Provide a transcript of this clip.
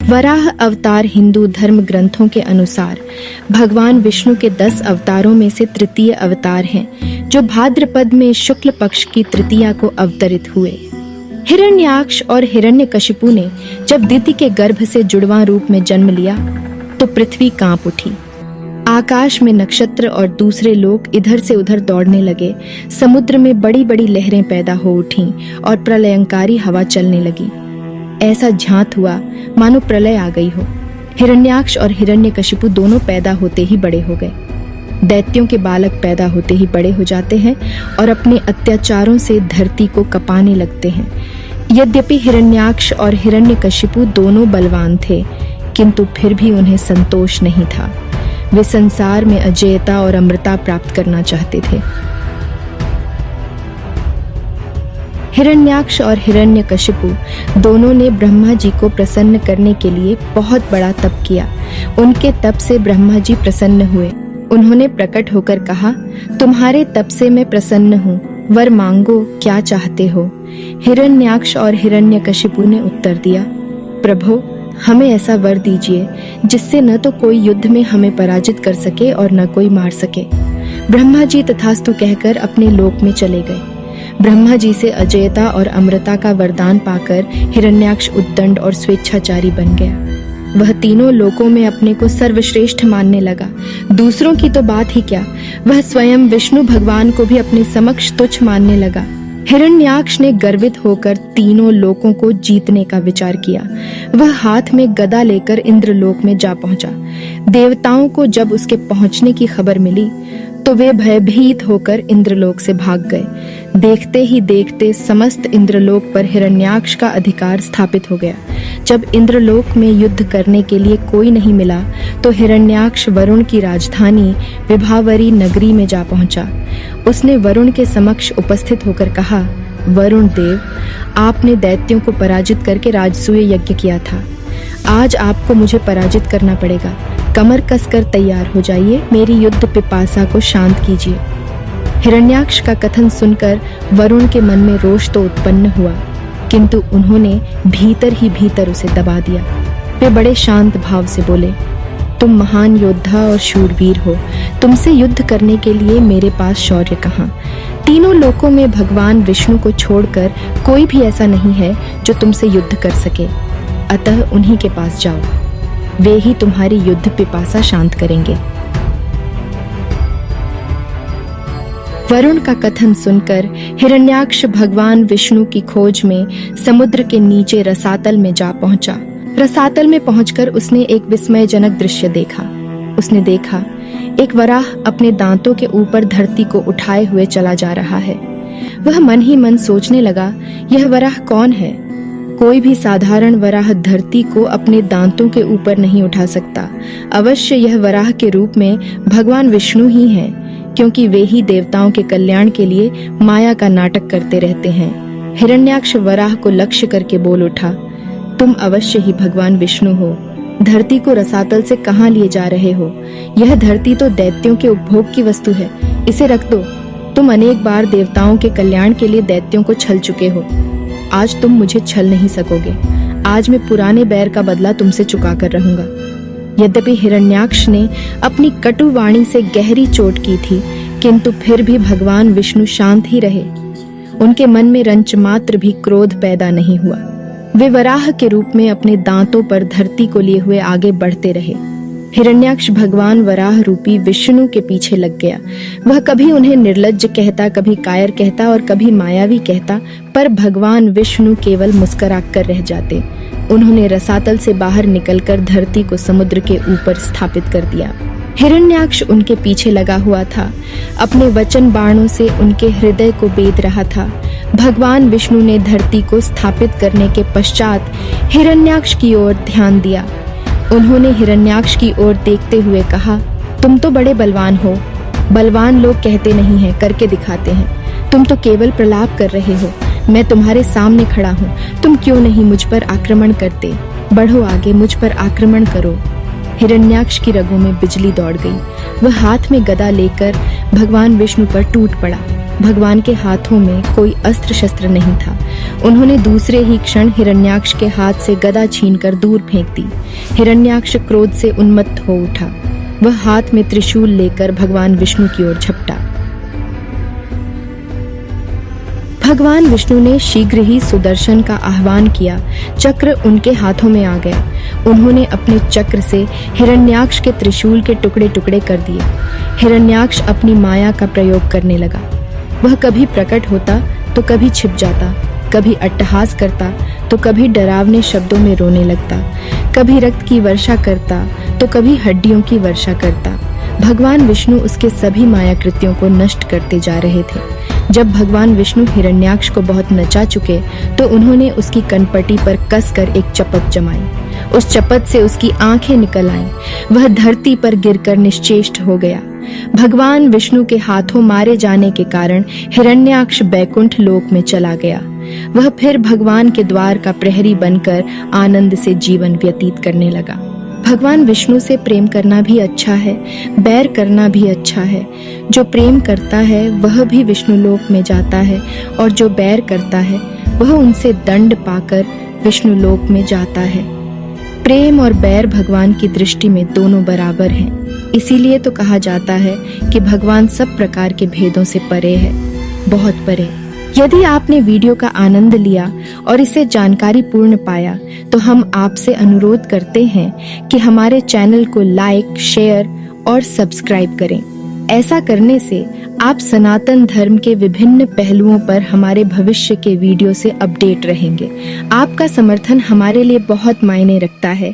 वराह अवतार हिंदू धर्म ग्रंथों के अनुसार भगवान विष्णु के 10 अवतारों में से तृतीय अवतार हैं, जो भाद्रपद में शुक्ल पक्ष की तृतीया को अवतरित हुए। हिरण्याक्ष और हिरण्यकशिपु ने जब दिति के गर्भ से जुड़वां रूप में जन्म लिया तो पृथ्वी कांप उठी। आकाश में नक्षत्र और दूसरे लोग इधर से उधर दौड़ने लगे। समुद्र में बड़ी बड़ी लहरें पैदा हो उठीं और प्रलयंकारी हवा चलने लगी। ऐसा झांत हुआ मानो प्रलय आ गई हो। हिरण्याक्ष और हिरण्यकशिपु दोनों पैदा होते ही बड़े हो गए। दैत्यों के बालक पैदा होते ही बड़े हो जाते हैं और अपने अत्याचारों से धरती को कपाने लगते हैं। यद्यपि हिरण्याक्ष और हिरण्यकशिपु दोनों बलवान थे, किंतु फिर भी उन्हें संतोष नहीं था। वे संसार में अजेयता और अमरता प्राप्त करना चाहते थे। हिरण्याक्ष और हिरण्यकशिपु दोनों ने ब्रह्मा जी को प्रसन्न करने के लिए बहुत बड़ा तप किया। उनके तप से ब्रह्मा जी प्रसन्न हुए। उन्होंने प्रकट होकर कहा, तुम्हारे तप से मैं प्रसन्न हूँ, वर मांगो, क्या चाहते हो। हिरण्याक्ष और हिरण्यकशिपु ने उत्तर दिया, प्रभो, हमें ऐसा वर दीजिए जिससे न तो कोई युद्ध में हमें पराजित कर सके और न कोई मार सके। ब्रह्मा जी तथास्तु कहकर अपने लोक में चले गए। ब्रह्मा जी से अजेयता और अमरता का वरदान पाकर हिरण्याक्ष उद्दंड और स्वेच्छाचारी बन गया। वह तीनों लोकों में अपने को सर्वश्रेष्ठ मानने लगा। दूसरों की तो बात ही क्या, वह स्वयं विष्णु भगवान को भी अपने समक्ष तुच्छ मानने लगा। हिरण्याक्ष ने गर्वित होकर तीनों लोकों को जीतने का विचार किया। वह हाथ में गदा लेकर इंद्रलोक में जा पहुंचा। देवताओं को जब उसके पहुंचने की खबर मिली तो वे भयभीत होकर इंद्रलोक से भाग गए। देखते ही देखते समस्त इंद्रलोक पर हिरण्याक्ष का अधिकार स्थापित हो गया। जब इंद्रलोक में युद्ध करने के लिए कोई नहीं मिला तो हिरण्याक्ष वरुण की राजधानी विभावरी नगरी में जा पहुंचा। उसने वरुण के समक्ष उपस्थित होकर कहा, वरुण देव, आपने दैत्यों को पराजित करके राजसूय यज्ञ किया था। आज आपको मुझे पराजित करना पड़ेगा। कमर कसकर तैयार हो जाइए, मेरी युद्ध पिपासा को शांत कीजिए। हिरण्याक्ष का कथन सुनकर वरुण के मन में रोष तो उत्पन्न हुआ, किंतु उन्होंने भीतर ही भीतर उसे दबा दिया। वे बड़े शांत भाव से बोले, तुम महान योद्धा और शूरवीर हो, तुमसे युद्ध करने के लिए मेरे पास शौर्य कहाँ। तीनों लोकों में भगवान विष्णु को छोड़कर कोई भी ऐसा नहीं है जो तुमसे युद्ध कर सके, अतः उन्हीं के पास जाओ, वे ही तुम्हारी युद्ध पिपासा शांत करेंगे। वरुण का कथन सुनकर हिरण्याक्ष भगवान विष्णु की खोज में समुद्र के नीचे रसातल में जा पहुंचा। रसातल में पहुंचकर उसने एक विस्मयजनक दृश्य देखा। उसने देखा एक वराह अपने दांतों के ऊपर धरती को उठाए हुए चला जा रहा है। वह मन ही मन सोचने लगा, यह वराह कौन है। कोई भी साधारण वराह धरती को अपने दांतों के ऊपर नहीं उठा सकता। अवश्य यह वराह के रूप में भगवान विष्णु ही हैं, क्योंकि वे ही देवताओं के कल्याण के लिए माया का नाटक करते रहते हैं। हिरण्याक्ष वराह को लक्ष्य करके बोल उठा, तुम अवश्य ही भगवान विष्णु हो। धरती को रसातल से कहाँ लिए जा रहे हो। यह धरती तो दैत्यों के उपभोग की वस्तु है, इसे रख दो। तुम अनेक बार देवताओं के कल्याण के लिए दैत्यों को छल चुके हो, आज तुम मुझे छल नहीं सकोगे। आज मैं पुराने बैर का बदला तुमसे चुका कर रहूंगा। यद्यपि हिरण्याक्ष ने अपनी कटु वाणी से गहरी चोट की थी, किंतु फिर भी भगवान विष्णु शांत ही रहे। उनके मन में रंच मात्र भी क्रोध पैदा नहीं हुआ। वे वराह के रूप में अपने दांतों पर धरती को लिए हुए आगे बढ़ते रहे। हिरण्याक्ष भगवान वराह रूपी विष्णु के पीछे लग गया। वह कभी उन्हें निर्लज्ज कहता, कभी कायर कहता और कभी मायावी कहता, पर भगवान विष्णु केवल मुस्कुरा कर रह जाते। उन्होंने रसातल से बाहर निकलकर धरती को समुद्र के ऊपर स्थापित कर दिया। हिरण्याक्ष उनके पीछे लगा हुआ था, अपने वचन बाणों से उनके हृदय को बेध रहा था। भगवान विष्णु ने धरती को स्थापित करने के पश्चात हिरण्याक्ष की ओर ध्यान दिया। उन्होंने हिरण्याक्ष की ओर देखते हुए कहा, तुम तो बड़े बलवान हो। बलवान लोग कहते नहीं हैं, करके दिखाते हैं। तुम तो केवल प्रलाप कर रहे हो। मैं तुम्हारे सामने खड़ा हूँ, तुम क्यों नहीं मुझ पर आक्रमण करते। बढ़ो आगे, मुझ पर आक्रमण करो। हिरण्याक्ष की रगों में बिजली दौड़ गई। वह हाथ में गदा लेकर भगवान विष्णु पर टूट पड़ा। भगवान के हाथों में कोई अस्त्र शस्त्र नहीं था। उन्होंने दूसरे ही क्षण हिरण्याक्ष के हाथ से गदा छीनकर दूर फेंक दी। हिरण्याक्ष क्रोध से उन्मत्त हो उठा। वह हाथ में त्रिशूल लेकर भगवान विष्णु की ओर झपटा। भगवान विष्णु ने शीघ्र ही सुदर्शन का आह्वान किया। चक्र उनके हाथों में आ गया। उन्होंने अपने चक्र से हिरण्याक्ष के त्रिशूल के टुकड़े टुकड़े कर दिए। हिरण्याक्ष अपनी माया का प्रयोग करने लगा। वह कभी प्रकट होता तो कभी छिप जाता, कभी अट्टहास करता तो कभी डरावने शब्दों में रोने लगता, कभी रक्त की वर्षा करता तो कभी हड्डियों की वर्षा करता। भगवान विष्णु उसके सभी माया कृत्यों को नष्ट करते जा रहे थे। जब भगवान विष्णु हिरण्याक्ष को बहुत नचा चुके तो उन्होंने उसकी कनपटी पर कसकर एक चपत जमाई। उस चपत से उसकी आंखें निकल आईं। वह धरती पर गिरकर निश्चेष्ट हो गया। भगवान विष्णु के हाथों मारे जाने के कारण हिरण्याक्ष बैकुंठ लोक में चला गया। वह फिर भगवान के द्वार का प्रहरी बनकर आनंद से जीवन व्यतीत करने लगा। भगवान विष्णु से प्रेम करना भी अच्छा है, बैर करना भी अच्छा है। जो प्रेम करता है वह भी विष्णु लोक में जाता है और जो बैर करता है वह उनसे दंड पाकर विष्णु लोक में जाता है। प्रेम और बैर भगवान की दृष्टि में दोनों बराबर हैं। इसीलिए तो कहा जाता है कि भगवान सब प्रकार के भेदों से परे है, बहुत परे। यदि आपने वीडियो का आनंद लिया और इसे जानकारी पूर्ण पाया तो हम आपसे अनुरोध करते हैं कि हमारे चैनल को लाइक, शेयर और सब्सक्राइब करें। ऐसा करने से आप सनातन धर्म के विभिन्न पहलुओं पर हमारे भविष्य के वीडियो से अपडेट रहेंगे। आपका समर्थन हमारे लिए बहुत मायने रखता है।